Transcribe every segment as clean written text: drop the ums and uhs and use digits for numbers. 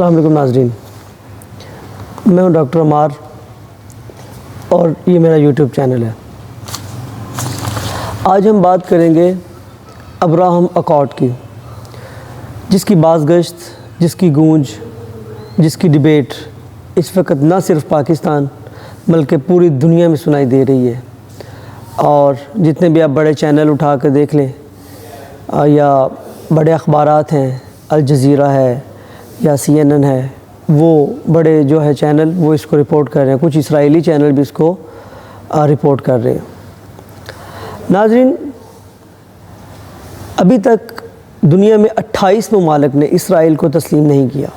السلام علیکم ناظرین، میں ہوں ڈاکٹر عمار اور یہ میرا یوٹیوب چینل ہے۔ آج ہم بات کریں گے ابراہم اکارڈ کی، جس کی باز گشت، جس کی گونج، جس کی ڈیبیٹ اس وقت نہ صرف پاکستان بلکہ پوری دنیا میں سنائی دے رہی ہے۔ اور جتنے بھی آپ بڑے چینل اٹھا کے دیکھ لیں یا بڑے اخبارات ہیں، الجزیرہ ہے یا CNN ہے، وہ بڑے جو ہے چینل وہ اس کو رپورٹ کر رہے ہیں، کچھ اسرائیلی چینل بھی اس کو رپورٹ کر رہے ہیں۔ ناظرین، ابھی تک دنیا میں 28 ممالک نے اسرائیل کو تسلیم نہیں کیا۔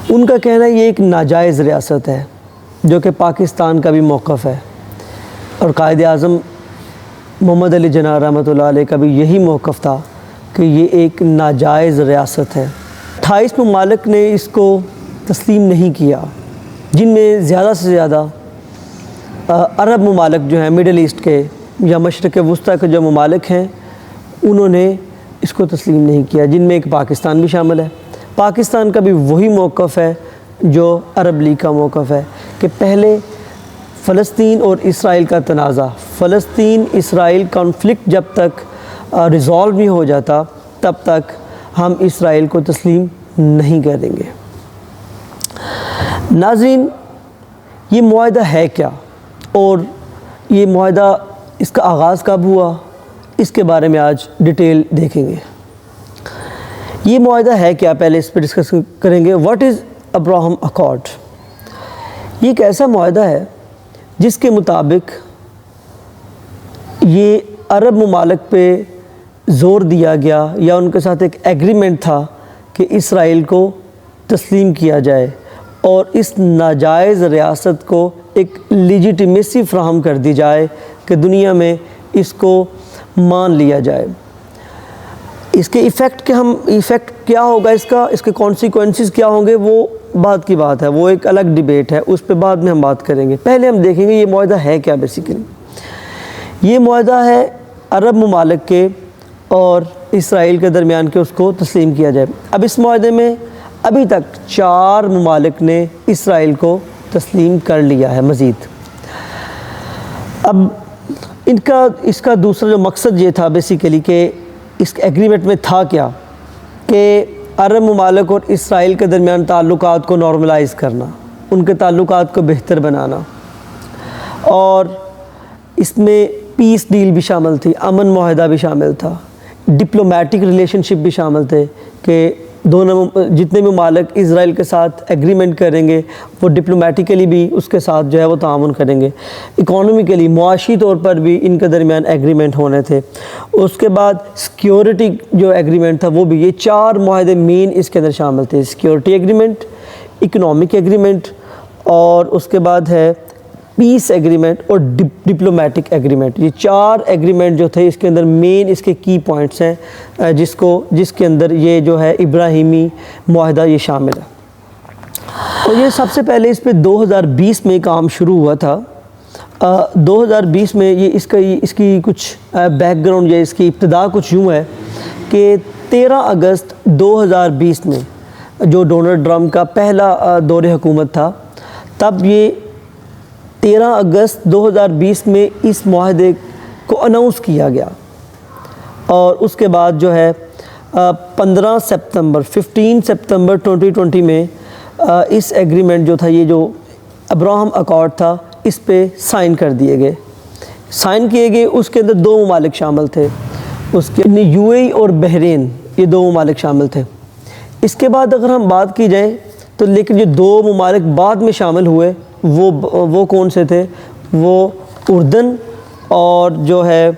ان کا کہنا ہے یہ ایک ناجائز ریاست ہے، جو کہ پاکستان کا بھی موقف ہے، اور قائد اعظم محمد علی جناح رحمۃ اللہ علیہ کا بھی یہی موقف تھا کہ یہ ایک ناجائز ریاست ہے۔ 28 ممالک نے اس کو تسلیم نہیں کیا، جن میں زیادہ سے زیادہ عرب ممالک جو ہیں، مڈل ایسٹ کے یا مشرق وسطیٰ کے جو ممالک ہیں، انہوں نے اس کو تسلیم نہیں کیا، جن میں ایک پاکستان بھی شامل ہے۔ پاکستان کا بھی وہی موقف ہے جو عرب لیگ کا موقف ہے کہ پہلے فلسطین اور اسرائیل کا تنازع، فلسطین اسرائیل کانفلکٹ جب تک ریزالو نہیں ہو جاتا تب تک ہم اسرائیل کو تسلیم نہیں کریں گے۔ ناظرین، یہ معاہدہ ہے کیا اور یہ معاہدہ اس کا آغاز کب ہوا، اس کے بارے میں آج ڈیٹیل دیکھیں گے۔ یہ معاہدہ ہے کیا، پہلے اس پہ ڈسکس کریں گے۔ What is Abraham accord? یہ ایک ایسا معاہدہ ہے جس کے مطابق یہ عرب ممالک پہ زور دیا گیا یا ان کے ساتھ ایک ایگریمنٹ تھا کہ اسرائیل کو تسلیم کیا جائے اور اس ناجائز ریاست کو ایک لیجیٹیمیسی فراہم کر دی جائے کہ دنیا میں اس کو مان لیا جائے۔ اس کے ایفیکٹ کیا ہوگا، اس کے کانسیکوینسز کیا ہوں گے، وہ بعد کی بات ہے، وہ ایک الگ ڈیبیٹ ہے، اس پہ بعد میں ہم بات کریں گے۔ پہلے ہم دیکھیں گے یہ معاہدہ ہے کیا۔ بیسیکلی یہ معاہدہ ہے عرب ممالک کے اور اسرائیل کے درمیان کے اس کو تسلیم کیا جائے۔ اب اس معاہدے میں ابھی تک 4 ممالک نے اسرائیل کو تسلیم کر لیا ہے مزید۔ اب اس کا دوسرا جو مقصد یہ تھا بیسیکلی کہ اس ایگریمنٹ میں تھا کیا کہ عرب ممالک اور اسرائیل کے درمیان تعلقات کو نارملائز کرنا، ان کے تعلقات کو بہتر بنانا، اور اس میں پیس ڈیل بھی شامل تھی، امن معاہدہ بھی شامل تھا، ڈپلومیٹک ریلیشن شپ بھی شامل تھے کہ دونوں جتنے ممالک اسرائیل کے ساتھ ایگریمنٹ کریں گے وہ ڈپلومیٹیکلی بھی اس کے ساتھ جو ہے وہ تعاون کریں گے، اکانومیکلی معاشی طور پر بھی ان کے درمیان ایگریمنٹ ہونے تھے۔ اس کے بعد سیکیورٹی جو ایگریمنٹ تھا وہ بھی، یہ 4 معاہدے مین اس کے اندر شامل تھے، سیکیورٹی ایگریمنٹ، اکنامک ایگریمنٹ، اور اس کے بعد ہے پیس ایگریمنٹ اور ڈپلومیٹک ایگریمنٹ۔ یہ 4 ایگریمنٹ جو تھے اس کے اندر مین اس کے کی پوائنٹس ہیں جس کے اندر یہ جو ہے ابراہیمی معاہدہ یہ شامل ہے۔ اور یہ سب سے پہلے اس پہ 2020 میں کام شروع ہوا تھا۔ 2020 میں یہ اس کی کچھ بیک گراؤنڈ یا اس کی ابتدا کچھ یوں ہے کہ 13 اگست 2020 میں جو ڈونلڈ ٹرمپ کا پہلا دور حکومت تھا، تب یہ 13 اگست 2020 میں اس معاہدے کو اناؤنس کیا گیا، اور اس کے بعد جو ہے 15 سپتمبر 2020 میں اس ایگریمنٹ جو تھا، یہ جو ابراہم اکارڈ تھا، اس پہ سائن کر دیے گئے۔ سائن کیے گئے، اس کے اندر 2 ممالک شامل تھے، اس کے UAE اور بحرین، یہ 2 ممالک شامل تھے۔ اس کے بعد اگر ہم بات کی جائے تو لیکن یہ 2 ممالک بعد میں شامل ہوئے، وہ کون سے تھے؟ وہ اردن اور جو ہے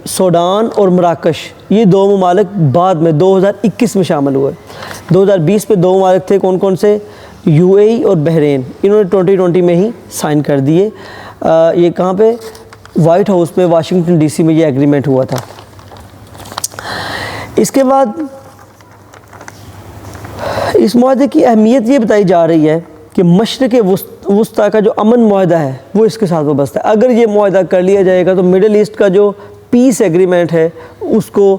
سوڈان اور مراکش، یہ 2 ممالک بعد میں 2021 میں شامل ہوئے۔ 2020 پہ 2 ممالک تھے، کون سے؟ UAE اور بحرین، انہوں نے 2020 میں ہی سائن کر دیے۔ یہ کہاں پہ؟ وائٹ ہاؤس پہ، واشنگٹن DC میں یہ ایگریمنٹ ہوا تھا۔ اس کے بعد اس معاہدے کی اہمیت یہ بتائی جا رہی ہے کہ مشرق وسطیٰ کا جو امن معاہدہ ہے وہ اس کے ساتھ وابستہ ہے۔ اگر یہ معاہدہ کر لیا جائے گا تو مڈل ایسٹ کا جو پیس ایگریمنٹ ہے اس کو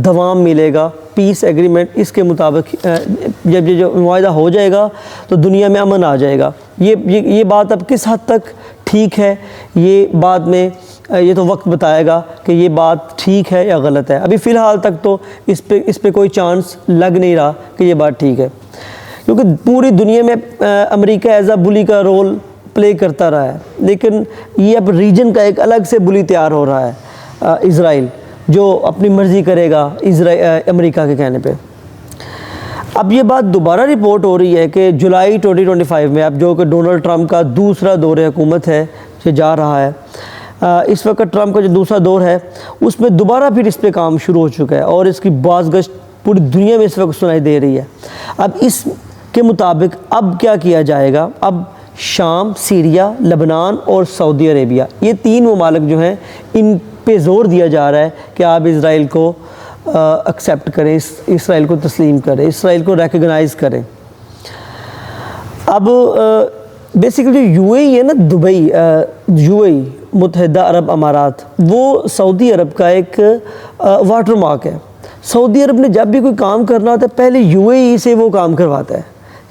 دوام ملے گا، پیس ایگریمنٹ اس کے مطابق جب یہ جو معاہدہ ہو جائے گا تو دنیا میں امن آ جائے گا۔ یہ بات اب کس حد تک ٹھیک ہے، یہ بعد میں یہ تو وقت بتائے گا کہ یہ بات ٹھیک ہے یا غلط ہے۔ ابھی فی الحال تک تو اس پہ کوئی چانس لگ نہیں رہا کہ یہ بات ٹھیک ہے، کیونکہ پوری دنیا میں امریکہ ایز اے بلی کا رول پلے کرتا رہا ہے، لیکن یہ اب ریجن کا ایک الگ سے بلی تیار ہو رہا ہے، اسرائیل، جو اپنی مرضی کرے گا امریکہ کے کہنے پہ۔ اب یہ بات دوبارہ رپورٹ ہو رہی ہے کہ جولائی 2025 میں، اب جو کہ ڈونلڈ ٹرمپ کا دوسرا دور حکومت ہے جو جا رہا ہے، اس وقت ٹرمپ کا جو دوسرا دور ہے اس میں دوبارہ پھر اس پہ کام شروع ہو چکا ہے، اور اس کی بازگشت پوری دنیا میں اس وقت سنائی دے رہی ہے۔ اب اس کے مطابق اب کیا کیا جائے گا؟ اب شام، سیریا، لبنان اور سعودی عربیہ، یہ 3 ممالک جو ہیں ان پہ زور دیا جا رہا ہے کہ آپ اسرائیل کو ایکسیپٹ کریں، اسرائیل کو تسلیم کریں، اسرائیل کو ریکگنائز کریں۔ اب بیسیکلی یو اے ای ہے نا، دبئی، یو اے ای متحدہ عرب امارات، وہ سعودی عرب کا ایک واٹر مارک ہے۔ سعودی عرب نے جب بھی کوئی کام کرنا ہوتا ہے پہلے یو اے ای سے وہ کام کرواتا ہے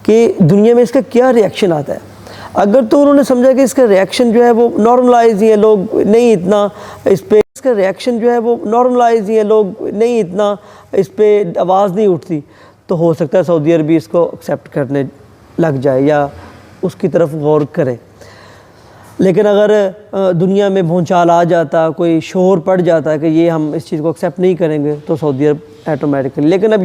کہ دنیا میں اس کا کیا ریئیکشن آتا ہے۔ اگر تو انہوں نے سمجھا کہ اس کا ریئیکشن جو ہے وہ نارملائز ہی ہے، لوگ نہیں اتنا اس پہ، اس کا ریئیکشن جو ہے وہ نارملائز ہی ہے، لوگ نہیں اتنا اس پہ آواز نہیں اٹھتی، تو ہو سکتا ہے سعودی عربی اس کو ایکسیپٹ کرنے لگ جائے یا اس کی طرف غور کرے۔ لیکن اگر دنیا میں بھونچال آ جاتا، کوئی شور پڑ جاتا کہ یہ ہم اس چیز کو ایکسیپٹ نہیں کریں گے، تو سعودی عرب آٹومیٹکلی، لیکن اب